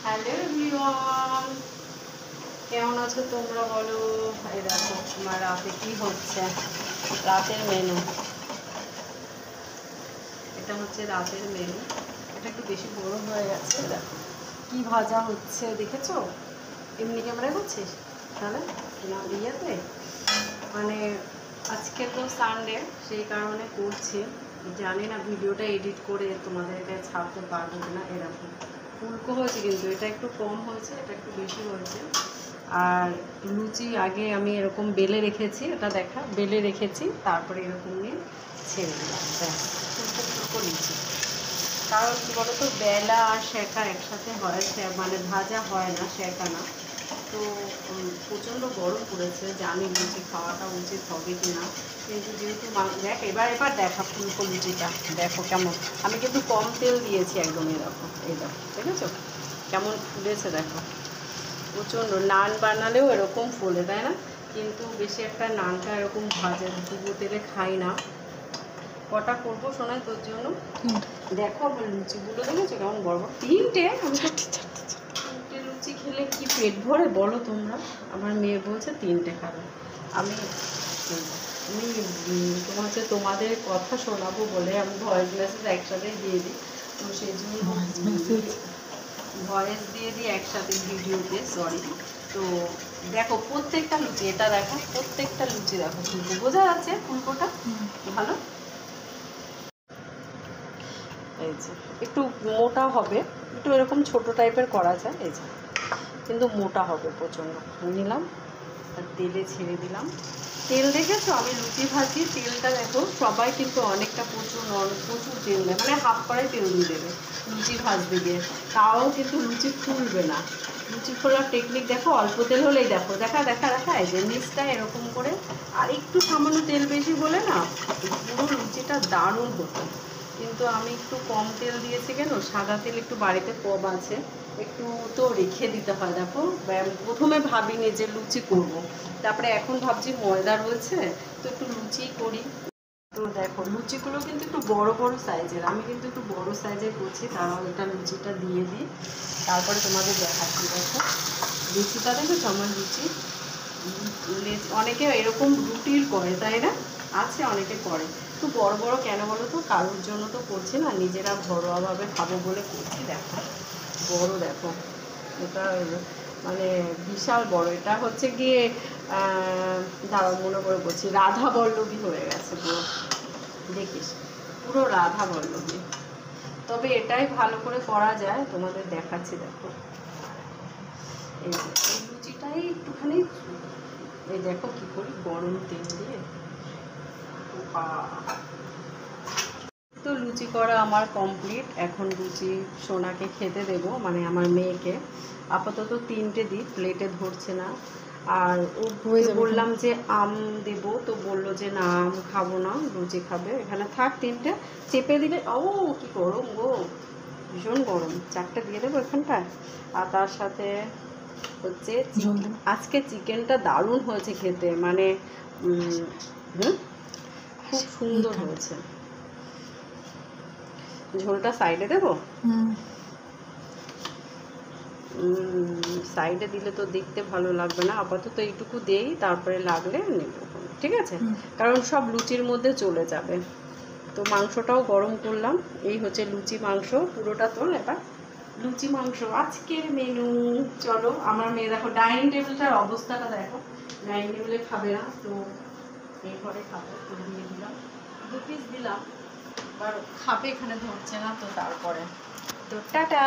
Hello everyone, কেমন আছো তোমরা বলো? এই দেখো তোমার রাতে কি হচ্ছে, রাতের মেনু। এটা হচ্ছে রাতের মেনু। এটা একটু বেশি বড় হয়ে গেছে। দেখো কি ভাজা হচ্ছে, দেখেছো? এমনি ক্যামেরায় করছিস তাহলে না ইয়েতে, মানে আজকে তো সানডে, সেই কারণে করছি। জানি না ভিডিওটা এডিট করে তোমাদেরকে ছাড়তে পারবো না। এরকম ফুলকো হয়েছে, কিন্তু এটা একটু কম হয়েছে, এটা একটু বেশি হয়েছে। আর লুচি আগে আমি এরকম বেলে রেখেছি, এটা দেখা বেলে রেখেছি, তারপরে এরকম নিয়ে ছেড়ে দিলাম, ব্যাস ফুলকো ফুলকো লুচি। কারণ কী বলো তো, বেলা আর সেঁকা একসাথে হয়, মানে ভাজা হয় না, সেঁকা না। তো প্রচণ্ড গরম পড়েছে, জানি লুচি খাওয়াটা উচিত হবে কি না, কিন্তু যেহেতু দেখ এবার দেখা ফুলকো লুচিটা দেখো কেমন। আমি কিন্তু কম তেল দিয়েছি একদম, এরকম এই দেখো, দেখেছো কেমন ফুলেছে দেখো। প্রচণ্ড নান বানালেও এরকম ফুলে, তাই না? কিন্তু বেশি একটা নানটা এরকম ভাজে ডুবো তেলে খাই না। কটা করবো শোনায় তোর জন্য? দেখো আমার লুচিগুলো দেখেছো কেমন বড় বড়, তিনটে। আমি তিনটে লুচি খেলে কি পেট ভরে বলো তোমরা? আমার মেয়ে বলছে তিনটে খাবে। আমি তোমার হচ্ছে তোমাদের কথা শোনাবো বলে আমি ভয়েস মেসেজ একসাথে দিয়ে দিই, তো সেই জন্য ভয়েস দিয়ে দিই একসাথে ভিডিওতে, সরি। তো দেখো প্রত্যেকটা লুচি, এটা দেখো প্রত্যেকটা লুচি দেখো ফুলকো, বোঝা যাচ্ছে ফুলকোটা ভালো। এই যে একটু মোটা হবে, একটু এরকম ছোট টাইপের করা যায়, এই যে কিন্তু মোটা হবে প্রচণ্ড। নিলাম আর তেলে ছেড়ে দিলাম। তেল দেখেছো আমি লুচি ভাজি, তেলটা দেখো সবাই কিন্তু অনেকটা প্রচুর প্রচুর তেল দেয়, মানে হাফ কড়াই তেল দিয়ে দেবে লুচি ভাজতে গিয়ে, তাও কিন্তু লুচি ফুলবে না। লুচি ফোলার টেকনিক দেখো, অল্প তেল হলেই দেখো, দেখা দেখা দেখা এই যে নিচটা এরকম করে, আর একটু সামান্য তেল বেশি বলে না পুরো লুচিটা দারুণ হতো। কিন্তু আমি একটু কম তেল দিয়েছি, কেন সাদা তেল একটু বাড়িতে কম আছে, একটু তো রেখে দিতে হয়। দেখো প্রথমে ভাবিনি যে লুচি করব, তারপরে এখন ভাবছি ময়দা রয়েছে তো একটু লুচি করি। তো দেখো লুচিগুলো কিন্তু একটু বড় বড় সাইজের, আমি কিন্তু একটু বড় সাইজের করছি, তারাও এটা লুচিটা দিয়ে দিই, তারপরে তোমাদের দেখাচ্ছি। দেখো লুচিটা দেখেছো আমার লুচি, অনেকে এরকম রুটির করে তাই না, আছে অনেকে করে। একটু বড় বড় কেন বলো তো, কারোর জন্য তো করছি না, নিজেরা ঘরোয়াভাবে খাবো বলে করছি। দেখো বড় দেখো, এটা মানে বিশাল বড়। এটা হচ্ছে গিয়ে দাঁড়াও মনে করে বলছি, রাধা বল্লভী হয়ে গেছে পুরো, দেখিস পুরো রাধা বল্লভী। তবে এটাই ভালো করে করা যায়, তোমাদের দেখাচ্ছি। দেখো এই যে এই লুচিটাই একটুখানি, এই দেখো কি করি গরম তেল দিয়ে। তো লুচি করা আমার কমপ্লিট, এখন লুচি সোনাকে খেতে দেব, মানে আমার মেয়েকে। আপাতত তিনটে দিই, প্লেটে ধরছে না। আর ও বললাম যে আম দেব, তো বললো যে না আম খাবো না, লুচি খাবে, এখানে থাক তিনটে চেপে দিলে। ও কি গরম গো, ভীষণ গরম, চারটে দিয়ে দেবো এখানটায়। আর তার সাথে হচ্ছে আজকে চিকেনটা দারুণ হয়েছে খেতে, মানে খুব সুন্দর হয়েছে। ঝোলটা সাইডে দেবো, সাইডে দিলে তো দেখতে ভালো লাগবে না, আপাতত এইটুকু দেই, তারপরে লাগলে নেব, ঠিক আছে? কারণ সব লুচির মধ্যে চলে যাবে। তো মাংসটাও গরম করলাম, এই হচ্ছে লুচি মাংস, পুরোটা তোল এবার। লুচি মাংস আজকের মেনু। চলো, আমার মেয়ে দেখো ডাইনিং টেবিলটার অবস্থাটা দেখো, ডাইনিং টেবিলে খাবে না, তো এই ঘরে খাবে, তো দিয়ে দিলাম 2 পিস দিলাম, এবার খাবে, এখানে ধরছে না, তো তারপরে তো টাটা।